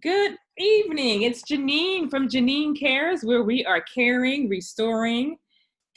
Good evening. It's Jeneen from Jeneen C.A.R.E.S, where we are caring, restoring,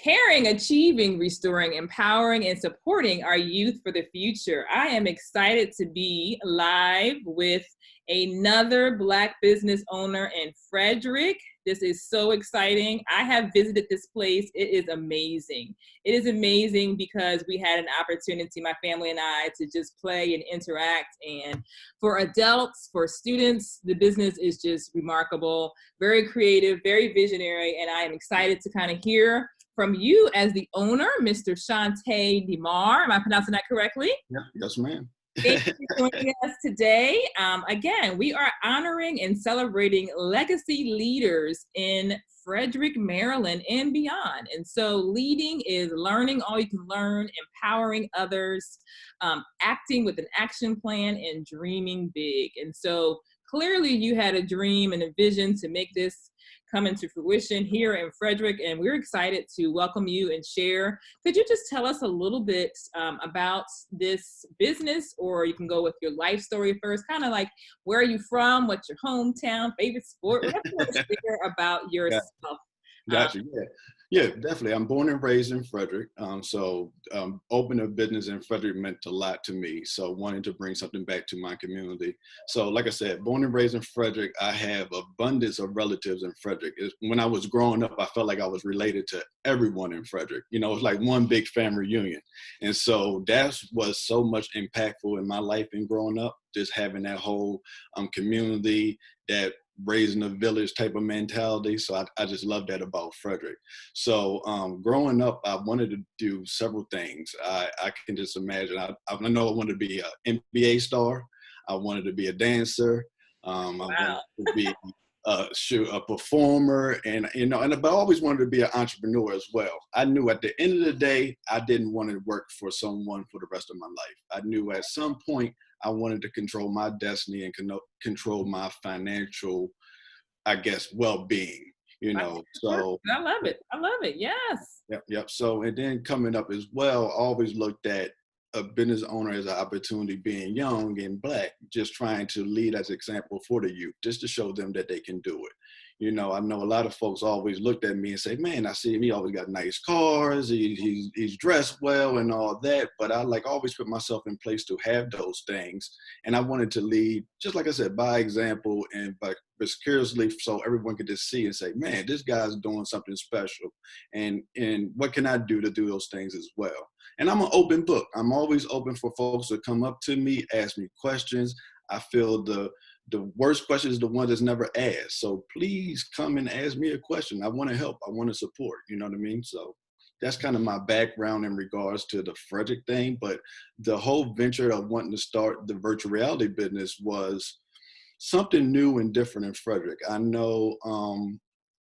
caring, achieving, restoring, empowering, and supporting our youth for the future. I am excited to be live with another Black business owner in Frederick. This is so exciting. I have visited this place. It is amazing. It is amazing because we had an opportunity, my family and I, to just play and interact. And for adults, for students, the business is just remarkable, very creative, very visionary. And I am excited to kind of hear from you as the owner, Mr. Shantay DeMar. Am I pronouncing that correctly? Yeah, yes, ma'am. Thank you for joining us today. Again, we are honoring and celebrating legacy leaders in Frederick, Maryland, and beyond. And so leading is learning all you can learn, empowering others, acting with an action plan, and dreaming big. And so clearly you had a dream and a vision to make this come into fruition here in Frederick, and we're excited to welcome you and share. Could you just tell us a little bit about this business, or you can go with your life story first, kind of like where are you from, what's your hometown, favorite sport, whatever you want to share about yourself. Gotcha. Yeah, definitely. I'm born and raised in Frederick. Opening a business in Frederick meant a lot to me. So wanting to bring something back to my community. So like I said, born and raised in Frederick, I have abundance of relatives in Frederick. When I was growing up, I felt like I was related to everyone in Frederick. You know, it's like one big family reunion. And so that was so much impactful in my life in growing up, just having that whole community, that raising a village type of mentality. So I just love that about Frederick. So growing up, I wanted to do several things. I can just imagine. I know I wanted to be an NBA star. I wanted to be a dancer. I wanted to be a performer, but I always wanted to be an entrepreneur as well. I knew at the end of the day, I didn't want to work for someone for the rest of my life. I knew at some point I wanted to control my destiny and control my financial, I guess, well-being, so. I love it. I love it. Yes. Yep. So, and then coming up as well, I always looked at a business owner as an opportunity, being young and Black, just trying to lead as example for the youth, just to show them that they can do it. I know a lot of folks always looked at me and say, man, I see him, he always got nice cars, he's dressed well and all that, but I always put myself in place to have those things. And I wanted to lead, just like I said, by example and but curiously, so everyone could just see and say, man, this guy's doing something special. And what can I do to do those things as well? And I'm an open book. I'm always open for folks to come up to me, ask me questions. I feel the worst question is the one that's never asked. So please come and ask me a question. I want to help. I want to support. You know what I mean? So that's kind of my background in regards to the Frederick thing. But the whole venture of wanting to start the virtual reality business was something new and different in Frederick. I know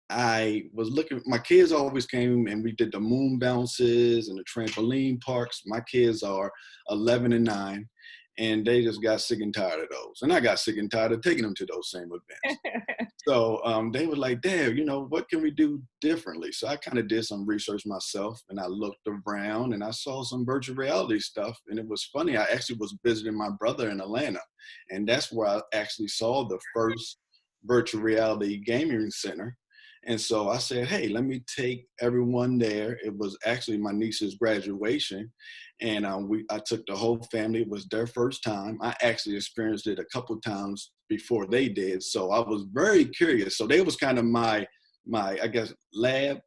I was looking, my kids always came and we did the moon bounces and the trampoline parks. My kids are 11 and 9, and they just got sick and tired of those. And I got sick and tired of taking them to those same events. So they were like, Dad, what can we do differently? So I kind of did some research myself, and I looked around and I saw some virtual reality stuff. And it was funny. I actually was visiting my brother in Atlanta, and that's where I actually saw the first virtual reality gaming center. And so I said, hey, let me take everyone there. It was actually my niece's graduation. And I took the whole family. It was their first time. I actually experienced it a couple of times before they did. So I was very curious. So they was kind of my I guess, lab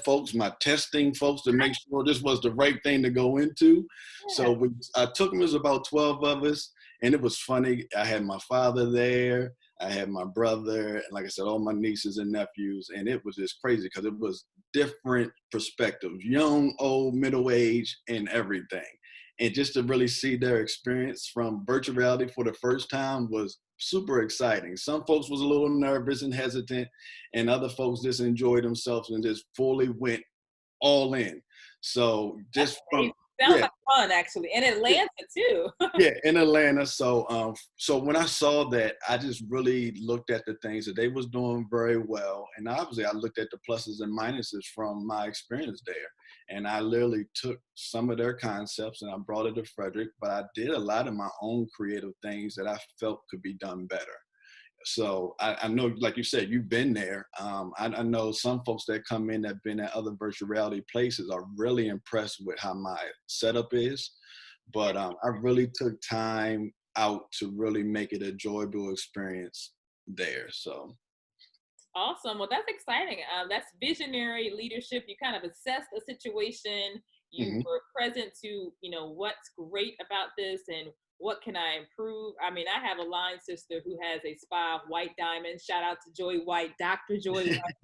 folks, my testing folks, to make sure this was the right thing to go into. Yeah. So I took them, it was about 12 of us. And it was funny. I had my father there. I had my brother, and like I said, all my nieces and nephews, and it was just crazy because it was different perspectives, young, old, middle age, and everything. And just to really see their experience from virtual reality for the first time was super exciting. Some folks was a little nervous and hesitant, and other folks just enjoyed themselves and just fully went all in. So just from sounds like fun, actually, in Atlanta too. Yeah, in Atlanta. So so when I saw that, I just really looked at the things that they was doing very well, and obviously I looked at the pluses and minuses from my experience there, and I literally took some of their concepts and I brought it to Frederick, but I did a lot of my own creative things that I felt could be done better. So I know, like you said, you've been there. I know some folks that come in that have been at other virtual reality places are really impressed with how my setup is. But I really took time out to really make it a enjoyable experience there. So Awesome. Well, that's exciting. That's visionary leadership. You kind of assessed a situation. You mhm. were present to, what's great about this and what can I improve. I mean, I have a line sister who has a spa, White Diamond. Shout out to Joy White, Dr. Joy White,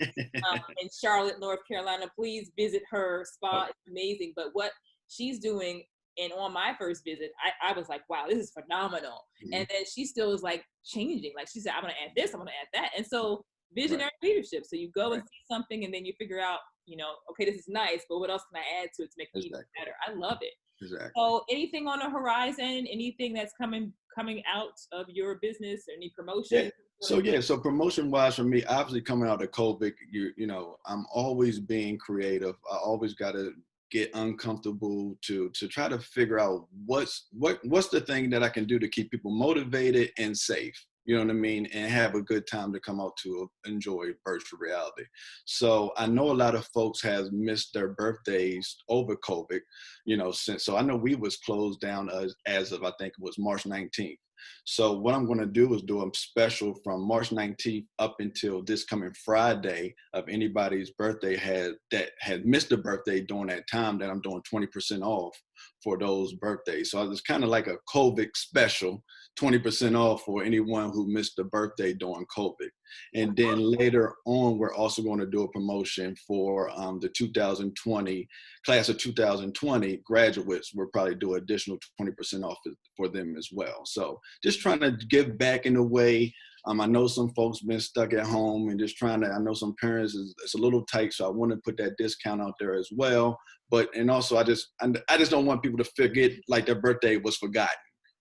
in Charlotte, North Carolina. Please visit her spa. Oh, It's amazing. But what she's doing, and on my first visit, I was like, wow, this is phenomenal. And mhm. then she still is like changing. Like she said, I'm going to add this, I'm going to add that. And so Right, visionary leadership. So you go and right, see something and then you figure out, okay, this is nice, but what else can I add to it to make it even exactly, better? I love it. exactly. So anything on the horizon, anything that's coming out of your business, or any Yeah. promotion? So promotion wise for me, obviously coming out of COVID, I'm always being creative. I always got to get uncomfortable to try to figure out what's the thing that I can do to keep people motivated and safe. You know what I mean, and have a good time to come out to enjoy virtual reality. So I know a lot of folks has missed their birthdays over COVID. Since so I know we was closed down as of I think it was March 19th. So what I'm going to do is do a special from March 19th up until this coming Friday of anybody's birthday that had missed a birthday during that time, that I'm doing 20% off for those birthdays. So it's kind of like a COVID special, 20% off for anyone who missed a birthday during COVID. And then later on, we're also going to do a promotion for the 2020 class of 2020 graduates. We'll probably do additional 20% off for them as well. So just trying to give back in a way. I know some folks been stuck at home and just trying to, I know some parents it's a little tight, so I want to put that discount out there as well. And also I just don't want people to forget like their birthday was forgotten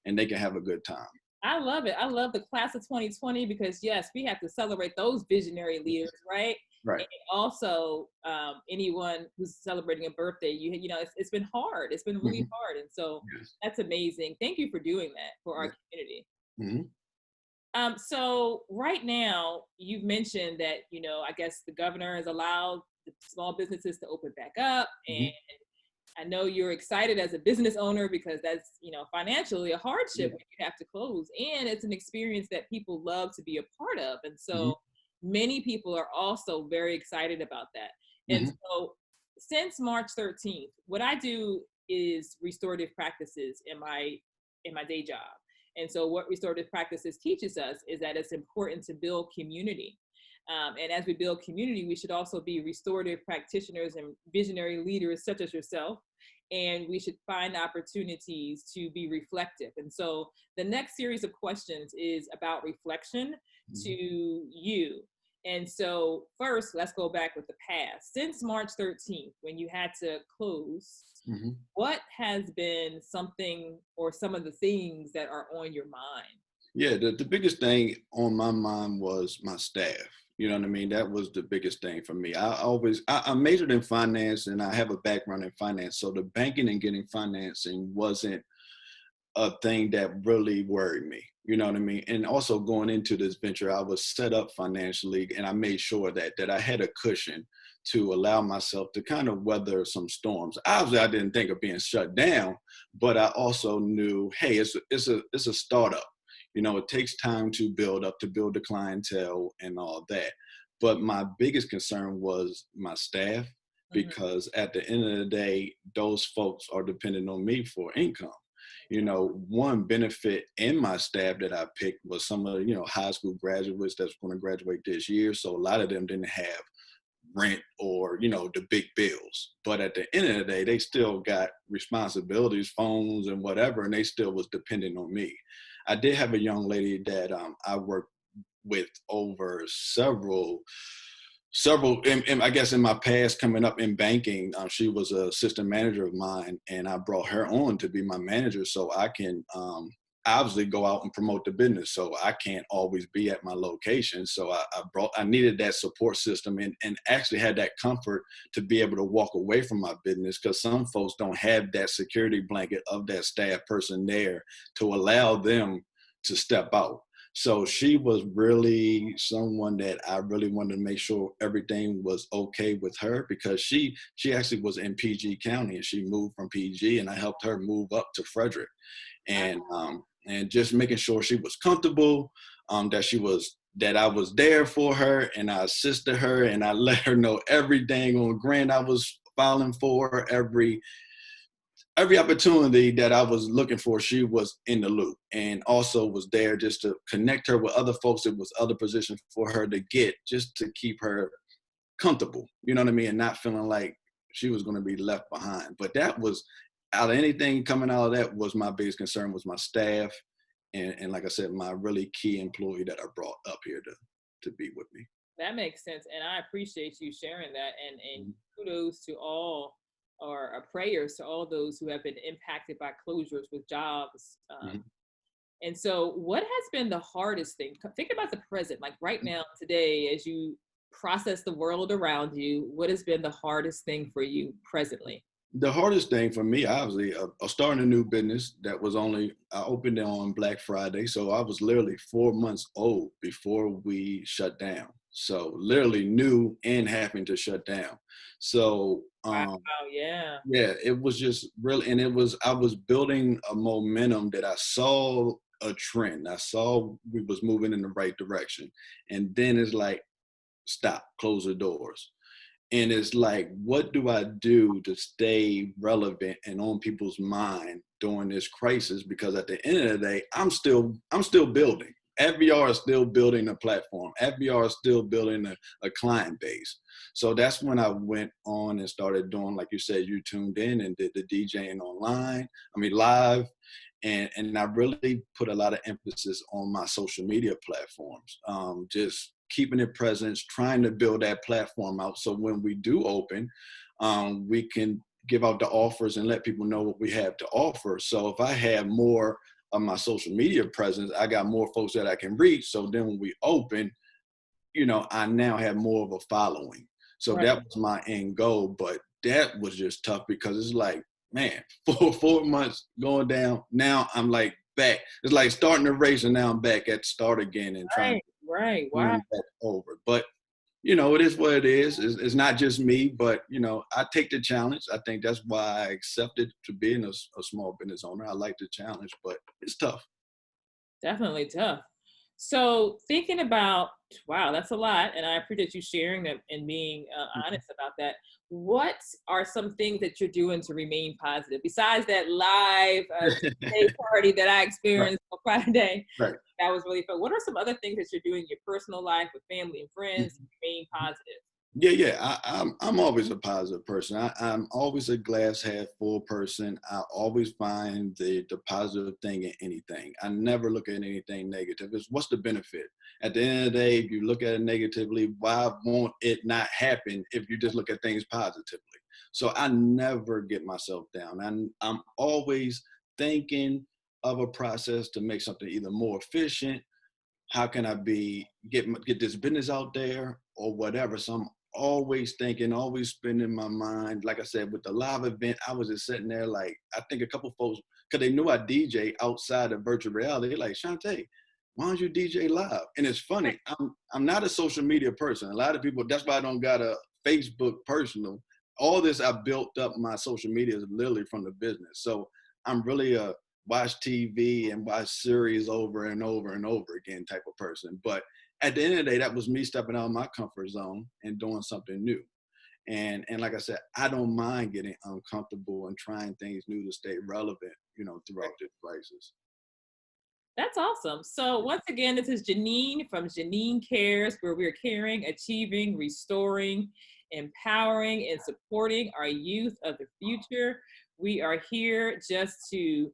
and they can have a good time. I love it. I love the class of 2020 because yes, we have to celebrate those visionary leaders, right? Right. And also anyone who's celebrating a birthday, it's been hard. It's been really Mhm. hard, and so Yes. that's amazing. Thank you for doing that for our Yeah. community. Mhm. So right now, you've mentioned that I guess the governor has allowed the small businesses to open back up, and Mhm. I know you're excited as a business owner because that's, financially a hardship Yeah. when you have to close. And it's an experience that people love to be a part of. And Mhm. so many people are also very excited about that. And Mhm. so since March 13th, what I do is restorative practices in my day job. And so what restorative practices teaches us is that it's important to build community. And as we build community, we should also be restorative practitioners and visionary leaders such as yourself. And we should find opportunities to be reflective. And so the next series of questions is about reflection to Mhm. you. And so first, let's go back with the past. Since March 13th, when you had to close, Mhm. what has been something or some of the things that are on your mind? Yeah, the biggest thing on my mind was my staff. You know what I mean? That was the biggest thing for me. I majored in finance and I have a background in finance. So the banking and getting financing wasn't a thing that really worried me. You know what I mean? And also going into this venture, I was set up financially and I made sure that I had a cushion to allow myself to kind of weather some storms. Obviously, I didn't think of being shut down, but I also knew, hey, it's a startup. It takes time to build up, to build the clientele and all that. But my biggest concern was my staff, Mhm. because at the end of the day, those folks are dependent on me for income. One benefit in my staff that I picked was some of, high school graduates that's going to graduate this year. So a lot of them didn't have rent or, the big bills. But at the end of the day, they still got responsibilities, phones and whatever, and they still was dependent on me. I did have a young lady that I worked with over several I guess in my past coming up in banking. She was an assistant manager of mine and I brought her on to be my manager so I can obviously go out and promote the business. So I can't always be at my location. So I needed that support system and actually had that comfort to be able to walk away from my business, because some folks don't have that security blanket of that staff person there to allow them to step out. So she was really someone that I really wanted to make sure everything was okay with her, because she actually was in PG County and she moved from PG, and I helped her move up to Frederick, and just making sure she was comfortable, that I was there for her, and I assisted her, and I let her know everything on grant I was filing for, every opportunity that I was looking for. She was in the loop, and also was there just to connect her with other folks. It was other positions for her to get, just to keep her comfortable, you know what I mean, and not feeling like she was going to be left behind. But that was, out of anything coming out of that, was my biggest concern, was my staff, and like I said, my really key employee that I brought up here to be with me. That makes sense, and I appreciate you sharing that. And Mhm. kudos to all, or prayers to all those who have been impacted by closures with jobs. Mhm. And so, what has been the hardest thing? Think about the present, like right now, today, as you process the world around you. What has been the hardest thing for you presently? The hardest thing for me, obviously, starting a new business that was I opened it on Black Friday. So I was literally 4 months old before we shut down. So literally new and having to shut down. So, Wow, yeah. yeah, it was just really, and I was building a momentum that I saw a trend. I saw we was moving in the right direction. And then it's like, stop, close the doors. And it's like, what do I do to stay relevant and on people's mind during this crisis? Because at the end of the day, I'm still building. FBR is still building a platform. FBR is still building a client base. So that's when I went on and started doing, like you said, you tuned in and did the DJing online, I mean live. And I really put a lot of emphasis on my social media platforms, just keeping it present, trying to build that platform out. So when we do open, we can give out the offers and let people know what we have to offer. So if I have more of my social media presence, I got more folks that I can reach. So then when we open, I now have more of a following. So Right. that was my end goal. But that was just tough, because it's like, man, 4 months going down. Now I'm like back. It's like starting the race, and now I'm back at the start again and trying to Right. Right. Wow. win that over. But it is what it is. It's not just me, but I take the challenge. I think that's why I accepted to being a small business owner. I like the challenge, but it's tough. Definitely tough. So thinking about, wow, that's a lot, and I appreciate you sharing that and being honest about that. What are some things that you're doing to remain positive besides that live day party that I Right, experienced on Friday? right. That was really fun. What are some other things that you're doing in your personal life with family and friends to remain positive? Yeah, yeah. I'm always a positive person. I'm always a glass half full person. I always find the positive thing in anything. I never look at anything negative. It's what's the benefit? At the end of the day, if you look at it negatively, why won't it not happen if you just look at things positively? So I never get myself down. I'm always thinking of a process to make something either more efficient. How can I get this business out there or whatever? So I'm always thinking, always spinning my mind. Like I said, with the live event, I was just sitting there like, I think a couple folks, because they knew I DJ outside of virtual reality, they're like, Shantay, why don't you DJ live? And it's funny, I'm not a social media person. A lot of people, that's why I don't got a Facebook personal. All this I built up my social media is literally from the business. So I'm really a watch TV and watch series over and over and over again type of person. But at the end of the day, that was me stepping out of my comfort zone and doing something new. And like I said, I don't mind getting uncomfortable and trying things new to stay relevant, throughout this crisis. That's awesome. So once again, this is Jeneen from Jeneen C.A.R.E.S, where we're caring, achieving, restoring, empowering, and supporting our youth of the future. We are here just to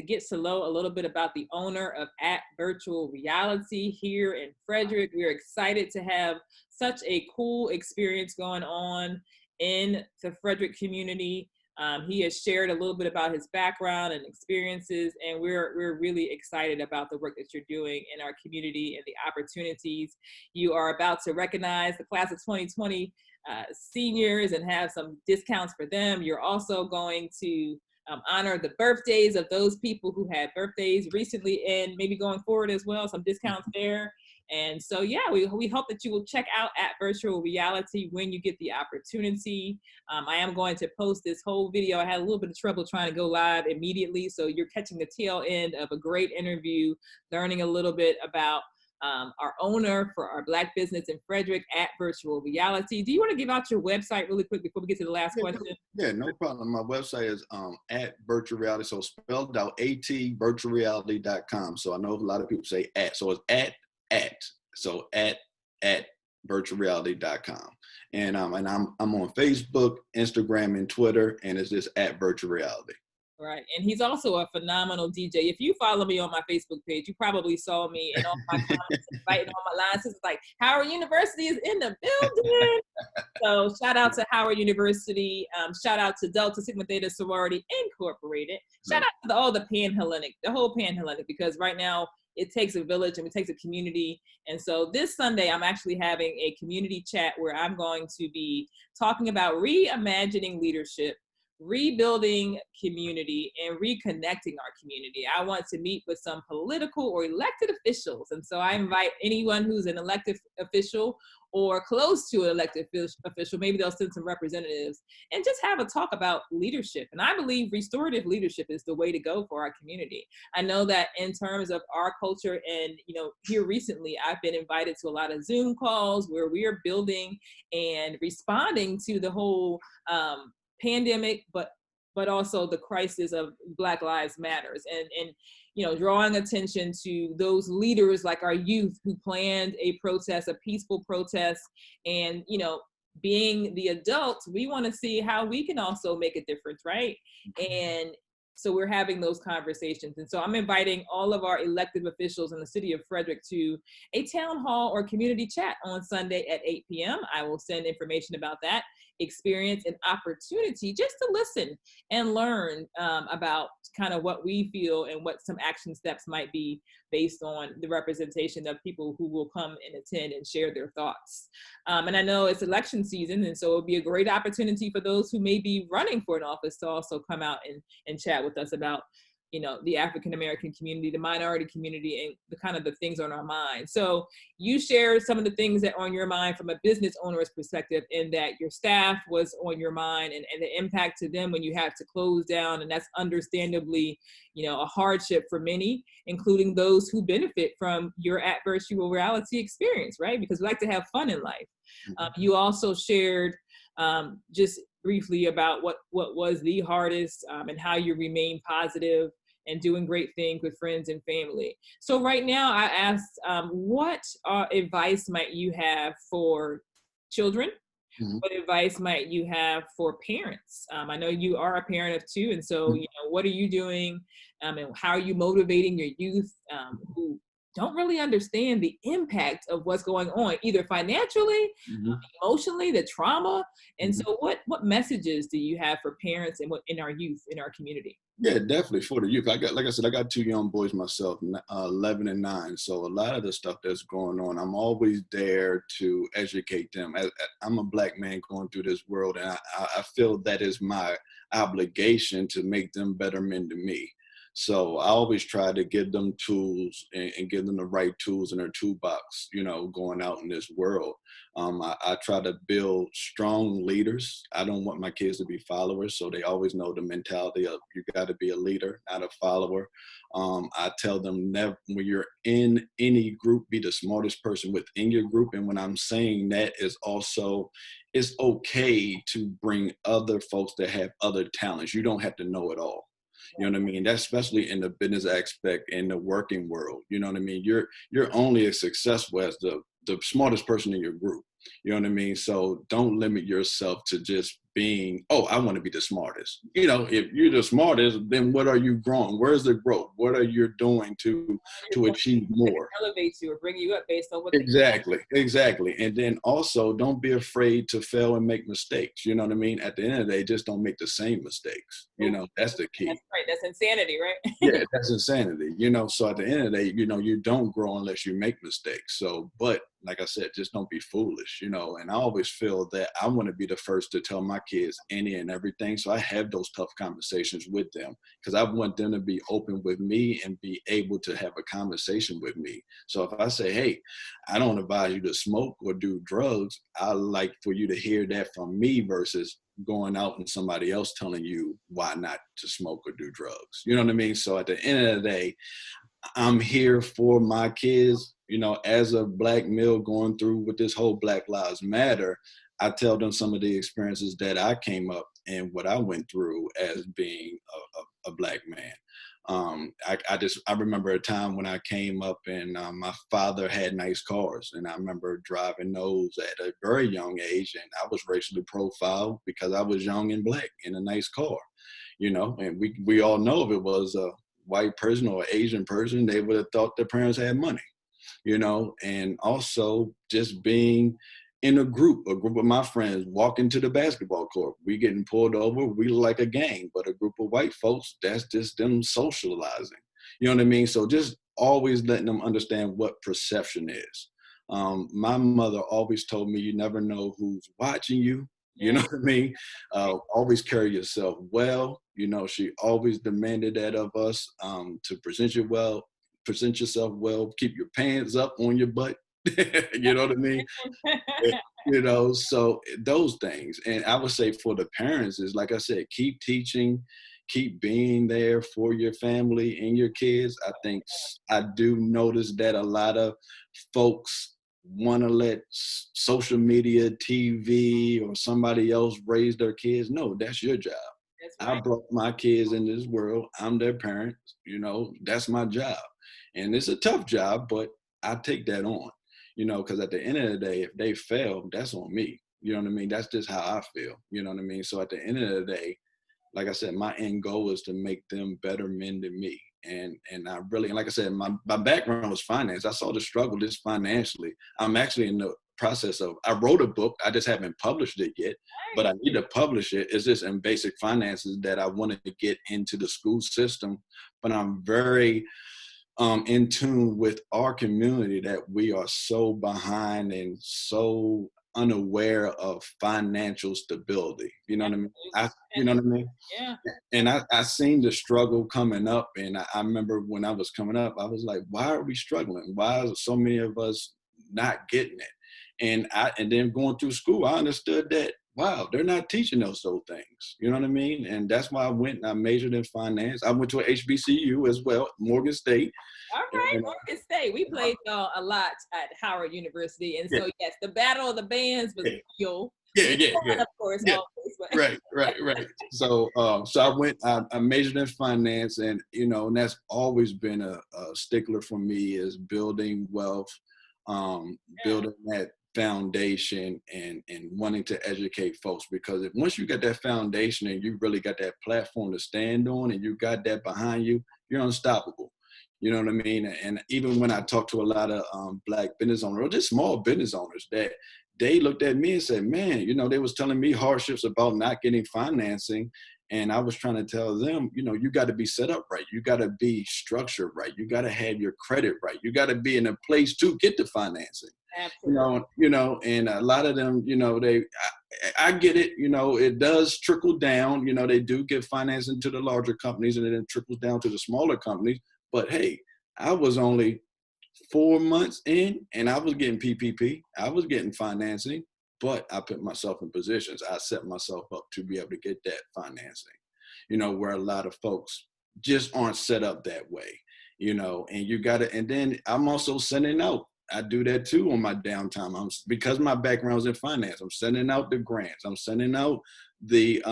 get to know a little bit about the owner of At Virtual Reality here in Frederick. We're excited to have such a cool experience going on in the Frederick community. He has shared a little bit about his background and experiences, and we're really excited about the work that you're doing in our community and the opportunities. You are about to recognize the class of 2020 seniors and have some discounts for them. You're also going to honor the birthdays of those people who had birthdays recently and maybe going forward as well, some discounts there. And so, yeah, we hope that you will check out at Virtual Reality when you get the opportunity. I am going to post this whole video. I had a little bit of trouble trying to go live immediately. So you're catching the tail end of a great interview, learning a little bit about our owner for our Black business in Frederick at Virtual Reality. Do you want to give out your website really quick before we get to the last question? Yeah, no problem. My website is at Virtual Reality, so spelled out virtualreality.com. So I know a lot of people say at, so it's so at virtualreality.com. And I'm on Facebook, Instagram, and Twitter, and it's just at Virtual Reality. Right. And he's also a phenomenal DJ. If you follow me on my Facebook page, you probably saw me in all my comments, inviting all my lines. It's like, Howard University is in the building. So shout out to Howard University. Shout out to Delta Sigma Theta Sorority Incorporated. Shout out to all the whole Panhellenic, because right now it takes a village and it takes a community. And so this Sunday, I'm actually having a community chat where I'm going to be talking about reimagining leadership, rebuilding community, and reconnecting our community. I want to meet with some political or elected officials. And so I invite anyone who's an elected official or close to an elected official, maybe they'll send some representatives, and just have a talk about leadership. And I believe restorative leadership is the way to go for our community. I know that in terms of our culture, and here recently, I've been invited to a lot of Zoom calls where we are building and responding to the whole pandemic, but also the crisis of Black Lives Matters, and drawing attention to those leaders like our youth who planned a protest, a peaceful protest, and being the adults, we want to see how we can also make a difference, right? And so we're having those conversations. And so I'm inviting all of our elected officials in the city of Frederick to a town hall or community chat on Sunday at 8 p.m. I will send information about that experience and opportunity just to listen and learn about kind of what we feel and what some action steps might be based on the representation of people who will come and attend and share their thoughts. And I know it's election season, and so it'll be a great opportunity for those who may be running for an office to also come out and chat with us about the African-American community, the minority community, and the kind of the things on our mind. So you share some of the things that are on your mind from a business owner's perspective, in that your staff was on your mind, and the impact to them when you had to close down. And that's understandably, a hardship for many, including those who benefit from your at Virtual Reality experience, right? Because we like to have fun in life. You also shared just briefly about what was the hardest, and how you remain positive and doing great things with friends and family. So right now I asked, what advice might you have for children? Mm-hmm. What advice might you have for parents? I know you are a parent of two, and so, what are you doing, and how are you motivating your youth who don't really understand the impact of what's going on, either financially, emotionally, the trauma. And so what messages do you have for parents and in our youth, in our community? Yeah, definitely for the youth. Like I said, I got two young boys myself, 11 and 9. So a lot of the stuff that's going on, I'm always there to educate them. I'm a Black man going through this world, and I feel that is my obligation to make them better men than me. So I always try to give them tools and give them the right tools in their toolbox, going out in this world. I try to build strong leaders. I don't want my kids to be followers, so they always know the mentality of you got to be a leader, not a follower. I tell them, never, when you're in any group, be the smartest person within your group. And when I'm saying that, is also, it's okay to bring other folks that have other talents. You don't have to know it all. You know what I mean? That's especially in the business aspect, in the working world. You know what I mean? You're only as successful as the smartest person in your group. You know what I mean? So don't limit yourself to just being, I want to be the smartest. If you're the smartest, then what are you growing? Where's the growth? What are you doing to achieve more? Elevate you or bring you up based on what Exactly. And then also, don't be afraid to fail and make mistakes. You know what I mean? At the end of the day, just don't make the same mistakes. That's the key. That's right. That's insanity, right? Yeah, that's insanity. So at the end of the day, you don't grow unless you make mistakes. So, but like I said, just don't be foolish, you know. And I always feel that I want to be the first to tell my kids any and everything. So I have those tough conversations with them because I want them to be open with me and be able to have a conversation with me. So if I say, hey, I don't advise you to smoke or do drugs, I like for you to hear that from me versus going out and somebody else telling you why not to smoke or do drugs. You know what I mean? So at the end of the day, I'm here for my kids. You know, as a Black male going through with this whole Black Lives Matter, I tell them some of the experiences that I came up and what I went through as being a Black man. I remember a time when I came up and my father had nice cars, and I remember driving those at a very young age, and I was racially profiled because I was young and Black in a nice car, you know. And we all know if it was a white person or Asian person, they would have thought their parents had money, you know. And also just being in a group of my friends walking to the basketball court, we getting pulled over, we like a gang, but a group of white folks, that's just them socializing. You know what I mean? So just always letting them understand what perception is. My mother always told me, you never know who's watching you. You Yeah. know what I mean? Always carry yourself well. You know, she always demanded that of us, to present yourself well, keep your pants up on your butt. You know what I mean? You know, so those things. And I would say for the parents is, like I said, keep teaching, keep being there for your family and your kids. I think I do notice that a lot of folks want to let social media, TV, or somebody else raise their kids. No, that's your job. That's I right. brought my kids in this world. I'm their parent. You know, that's my job. And it's a tough job, but I take that on, you know, because at the end of the day, if they fail, that's on me. You know what I mean? That's just how I feel. You know what I mean? So at the end of the day, like I said, my end goal is to make them better men than me. And I really, and like I said, my background was finance. I saw the struggle just financially. I'm actually in the process of, I wrote a book. I just haven't published it yet, but I need to publish it. It's just in basic finances that I wanted to get into the school system. But I'm very in tune with our community that we are so behind and so unaware of financial stability. You know what I mean? You know what I mean? Yeah. And I seen the struggle coming up, and I remember when I was coming up, I was like, why are we struggling? Why are so many of us not getting it? And then going through school, I understood that, wow, they're not teaching us those things. You know what I mean? And that's why I went and I majored in finance. I went to a HBCU as well, Morgan State. All right, And Morgan State. We played a lot at Howard University, and yeah, so yes, the Battle of the Bands was yeah, real. yeah, We yeah, won, yeah. of course, Yeah, always. But right. So I went, I majored in finance, and you know, and that's always been a stickler for me is building wealth, yeah, building that foundation, and wanting to educate folks. Because if once you got that foundation and you really got that platform to stand on, and you got that behind you, you're unstoppable. You know what I mean? And even when I talk to a lot of Black business owners or just small business owners, that they looked at me and said, man, you know, they was telling me hardships about not getting financing. And I was trying to tell them, you know, you got to be set up right. You got to be structured right. You got to have your credit right. You got to be in a place to get the financing. absolutely. And a lot of them, you know, I get it, you know, it does trickle down, you know, they do give financing to the larger companies and then it trickles down to the smaller companies. But hey, I was only 4 months in and I was getting PPP. I was getting financing, but I put myself in positions. I set myself up to be able to get that financing, you know, where a lot of folks just aren't set up that way, you know, and you got to, and then I'm also sending out. I do that too on my downtime. Because my background is in finance. I'm sending out the grants. I'm sending out the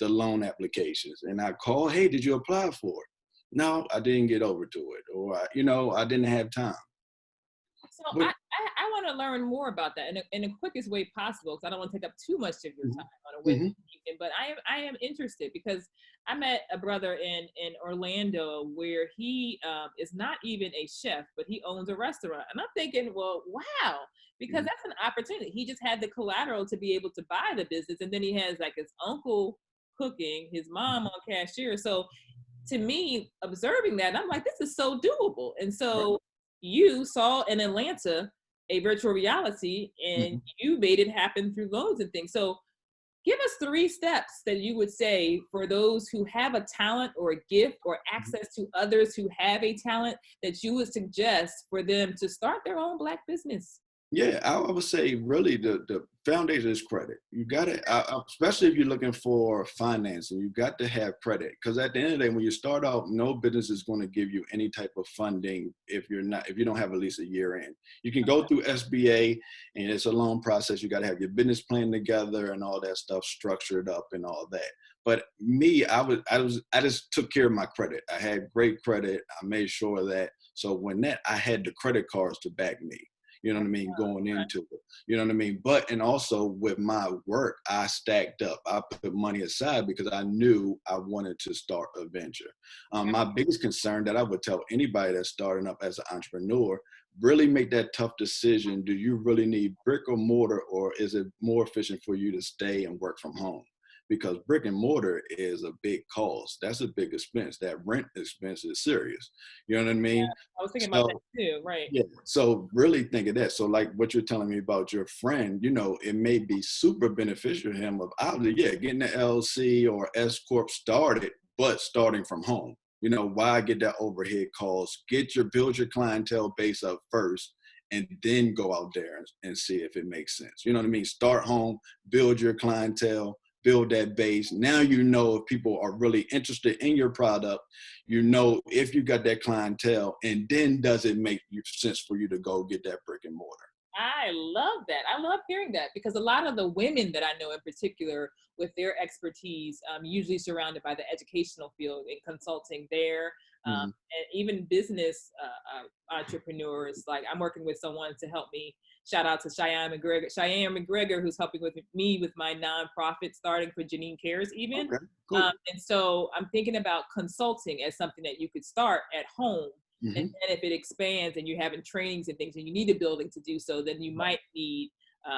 loan applications, and I call, hey, did you apply for it? No, I didn't get over to it, or you know, I didn't have time. So But I want to learn more about that in the quickest way possible because I don't want to take up too much of your mhm, time on a Wednesday mhm, evening. But I am interested because I met a brother in Orlando where he is not even a chef, but he owns a restaurant, and I'm thinking, well, wow, because mhm, that's an opportunity. He just had the collateral to be able to buy the business, and then he has like his uncle cooking, his mom on cashier. So to me, observing that, I'm like, this is so doable. And right, so you saw in Atlanta a virtual reality, and Mhm. you made it happen through loans and things. So give us 3 steps that you would say for those who have a talent or a gift or access to others who have a talent that you would suggest for them to start their own Black business. Yeah, I would say really the foundation is credit. You got to, especially if you're looking for financing, you got to have credit because at the end of the day, when you start out, no business is going to give you any type of funding if you don't have at least a year in. You can go through SBA and it's a loan process. You got to have your business plan together and all that stuff structured up and all that. But me, I just took care of my credit. I had great credit. I made sure of that. So when I had the credit cards to back me. You know what I mean? Going into it. You know what I mean? But, and also with my work, I stacked up. I put money aside because I knew I wanted to start a venture. My biggest concern that I would tell anybody that's starting up as an entrepreneur, really make that tough decision. Do you really need brick or mortar, or is it more efficient for you to stay and work from home? Because brick and mortar is a big cost. That's a big expense. That rent expense is serious. You know what I mean? I was thinking about that So too, right? yeah. So really think of that. So like what you're telling me about your friend, it may be super beneficial to him of obviously, yeah, getting the LLC or S Corp started, but starting from home. Why get that overhead cost? Build your clientele base up first and then go out there and see if it makes sense. You know what I mean? Start home, build your clientele, build that base. Now if people are really interested in your product, if you got that clientele, and then does it make sense for you to go get that brick and mortar? I love that. I love hearing that because a lot of the women that I know in particular with their expertise, usually surrounded by the educational field and consulting there, Mm-hmm. and even business entrepreneurs. Like I'm working with someone to help me. Shout out to Cheyenne McGregor, who's helping with me with my nonprofit starting for Jeneens C.A.R.E.S. even. Okay, cool. And so I'm thinking about consulting as something that you could start at home. And Mm-hmm. then if it expands and you're having trainings and things and you need a building to do so, then you might need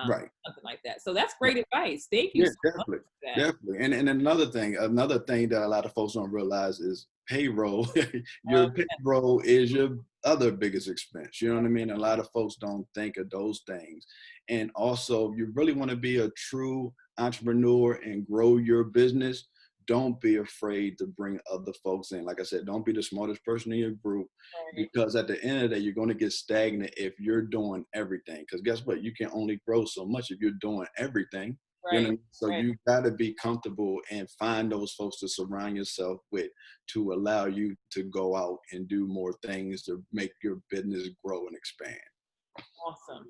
Right. something like that. So that's great advice. Thank you Yeah, so much definitely, for that. definitely. And another thing that a lot of folks don't realize is payroll. Oh, Your payroll is your other biggest expense. You know what I mean? A lot of folks don't think of those things. And also, you really want to be a true entrepreneur and grow your business. Don't be afraid to bring other folks in. Like I said, don't be the smartest person in your group, right, because at the end of the day, you're going to get stagnant if you're doing everything. Because guess what? You can only grow so much if you're doing everything. You know what right, I mean? So right. you got to be comfortable and find those folks to surround yourself with to allow you to go out and do more things to make your business grow and expand. Awesome.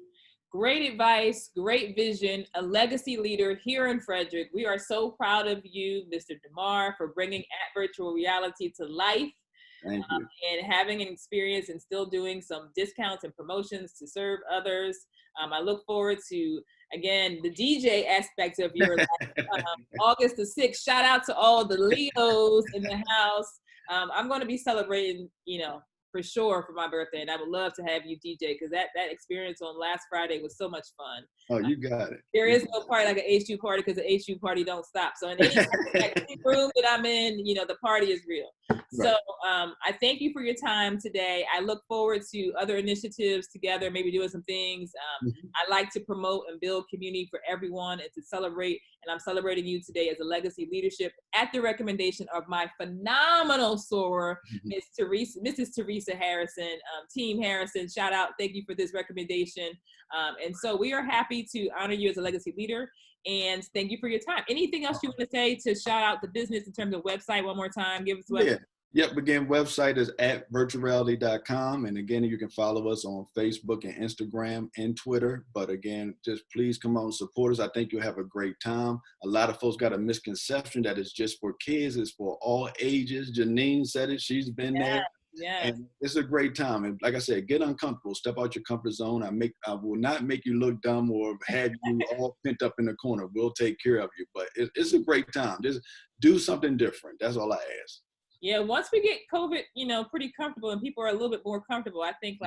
Great advice, great vision, a legacy leader here in Frederick. We are so proud of you, Mr. DeMar, for bringing virtual reality to life. Thank you. And having an experience and still doing some discounts and promotions to serve others. I look forward to, again, the DJ aspect of your life. August the 6th, shout out to all the Leos in the house. I'm going to be celebrating, for sure for my birthday. And I would love to have you DJ because that experience on last Friday was so much fun. Oh, you got it. There is no party like an HU party because the HU party don't stop. So in any room that I'm in, the party is real. Right. So I thank you for your time today. I look forward to other initiatives together, maybe doing some things. Mhm. I like to promote and build community for everyone and to celebrate. And I'm celebrating you today as a legacy leadership at the recommendation of my phenomenal soror, Mrs. Teresa Harrison, Team Harrison. Shout out. Thank you for this recommendation. And so we are happy to honor you as a legacy leader. And thank you for your time. Anything else you want to say to shout out the business in terms of website one more time? Give us what. Yeah. Yep. Again, website is at virtualreality.com. And again, you can follow us on Facebook and Instagram and Twitter. But again, just please come on and support us. I think you'll have a great time. A lot of folks got a misconception that it's just for kids. It's for all ages. Janeen said it. She's been there. Yes. And it's a great time. And like I said, get uncomfortable, step out your comfort zone. I will not make you look dumb or have you all pent up in the corner. We'll take care of you. But it's a great time. Just do something different. That's all I ask. Yeah, once we get COVID, pretty comfortable and people are a little bit more comfortable, I think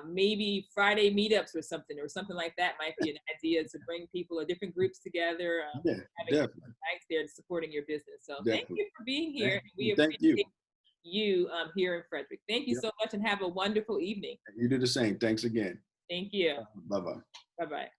maybe Friday meetups or something like that might be an idea to bring people or different groups together, Yeah, having definitely. nights there supporting your business. So thank Definitely. you for being here. And we Thank you. appreciate you here in Frederick. Thank you Yep. so much and have a wonderful evening. You do the same. Thanks again. Thank you. Bye-bye. Bye-bye.